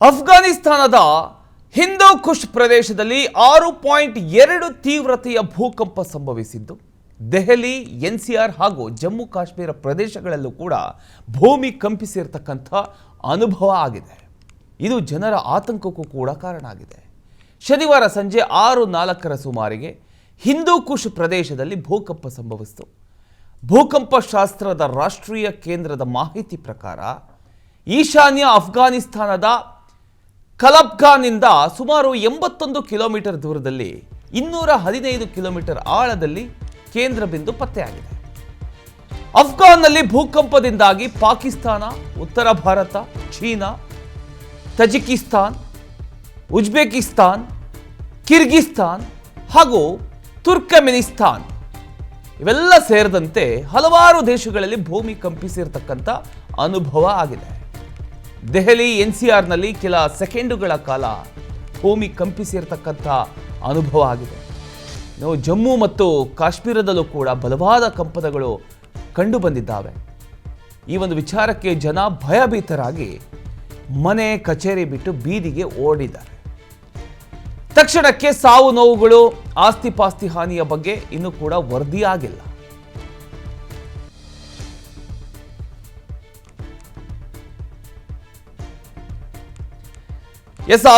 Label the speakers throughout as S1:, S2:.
S1: ಅಫ್ಘಾನಿಸ್ತಾನದ ಹಿಂದೂಕುಷ್ ಪ್ರದೇಶದಲ್ಲಿ 6.2 ತೀವ್ರತೆಯ ಭೂಕಂಪ ಸಂಭವಿಸಿದ್ದು ದೆಹಲಿ, ಎನ್ಸಿಆರ್ ಹಾಗೂ ಜಮ್ಮು ಕಾಶ್ಮೀರ ಪ್ರದೇಶಗಳಲ್ಲೂ ಕೂಡ ಭೂಮಿ ಕಂಪಿಸಿರತಕ್ಕಂಥ ಅನುಭವ ಆಗಿದೆ. ಇದು ಜನರ ಆತಂಕಕ್ಕೂ ಕೂಡ ಕಾರಣ ಆಗಿದೆ. ಶನಿವಾರ ಸಂಜೆ 6:04 ಸುಮಾರಿಗೆ ಹಿಂದೂಕುಷ್ ಪ್ರದೇಶದಲ್ಲಿ ಭೂಕಂಪ ಸಂಭವಿಸಿತು. ಭೂಕಂಪ ಶಾಸ್ತ್ರದ ರಾಷ್ಟ್ರೀಯ ಕೇಂದ್ರದ ಮಾಹಿತಿ ಪ್ರಕಾರ ಈಶಾನ್ಯ ಅಫ್ಘಾನಿಸ್ತಾನದ ಕಲಬ್ಗಾನ್ನಿಂದ ಸುಮಾರು 81 ಕಿಲೋಮೀಟರ್ ದೂರದಲ್ಲಿ 215 ಕಿಲೋಮೀಟರ್ ಆಳದಲ್ಲಿ ಕೇಂದ್ರ ಬಿಂದು ಪತ್ತೆಯಾಗಿದೆ. ಅಫ್ಘಾನ್ನಲ್ಲಿ ಭೂಕಂಪದಿಂದಾಗಿ ಪಾಕಿಸ್ತಾನ, ಉತ್ತರ Bharat, China, Tajikistan, Uzbekistan, Kyrgyzstan ಹಾಗೂ ತುರ್ಕಮೆನಿಸ್ತಾನ್ ಇವೆಲ್ಲ ಸೇರಿದಂತೆ ಹಲವಾರು ದೇಶಗಳಲ್ಲಿ ಭೂಮಿ ಕಂಪಿಸಿರ್ತಕ್ಕಂಥ ಅನುಭವ ಆಗಿದೆ. ದೆಹಲಿ, ಎನ್ಸಿಆರ್ನಲ್ಲಿ ಕೆಲ ಸೆಕೆಂಡುಗಳ ಕಾಲ ಭೂಮಿ ಕಂಪಿಸಿರ್ತಕ್ಕಂಥ ಅನುಭವ ಆಗಿದೆ. ಜಮ್ಮು ಮತ್ತು ಕಾಶ್ಮೀರದಲ್ಲೂ ಕೂಡ ಬಲವಾದ ಕಂಪನಗಳು ಕಂಡು ಬಂದಿದ್ದಾವೆ. ಈ ಒಂದು ವಿಚಾರಕ್ಕೆ ಜನ ಭಯಭೀತರಾಗಿ ಮನೆ, ಕಚೇರಿ ಬಿಟ್ಟು ಬೀದಿಗೆ ಓಡಿದ್ದಾರೆ. ತಕ್ಷಣಕ್ಕೆ ಸಾವು ನೋವುಗಳು, ಆಸ್ತಿ ಪಾಸ್ತಿ ಹಾನಿಯ ಬಗ್ಗೆ ಇನ್ನೂ ಕೂಡ ವರದಿಯಾಗಿಲ್ಲ.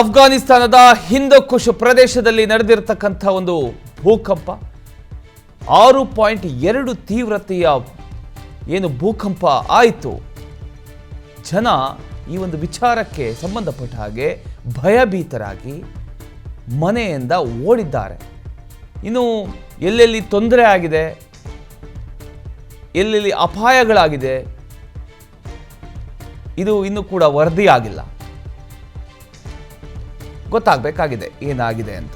S1: ಅಫ್ಘಾನಿಸ್ತಾನದ ಹಿಂದೂಕುಷ್ ಪ್ರದೇಶದಲ್ಲಿ ನಡೆದಿರತಕ್ಕಂಥ ಒಂದು ಭೂಕಂಪ 6.2 ತೀವ್ರತೆಯ ಏನು ಭೂಕಂಪ ಆಯಿತು. ಜನ ಈ ಒಂದು ವಿಚಾರಕ್ಕೆ ಸಂಬಂಧಪಟ್ಟ ಹಾಗೆ ಭಯಭೀತರಾಗಿ ಮನೆಯಿಂದ ಓಡಿದ್ದಾರೆ. ಇನ್ನು ಎಲ್ಲೆಲ್ಲಿ ತೊಂದರೆ ಆಗಿದೆ, ಎಲ್ಲೆಲ್ಲಿ ಅಪಾಯಗಳಾಗಿದೆ, ಇದು ಇನ್ನೂ ಕೂಡ ವರದಿಯಾಗಿಲ್ಲ. ಗೊತ್ತಾಗಬೇಕಾಗಿದೆ ಏನಾಗಿದೆ ಅಂತ.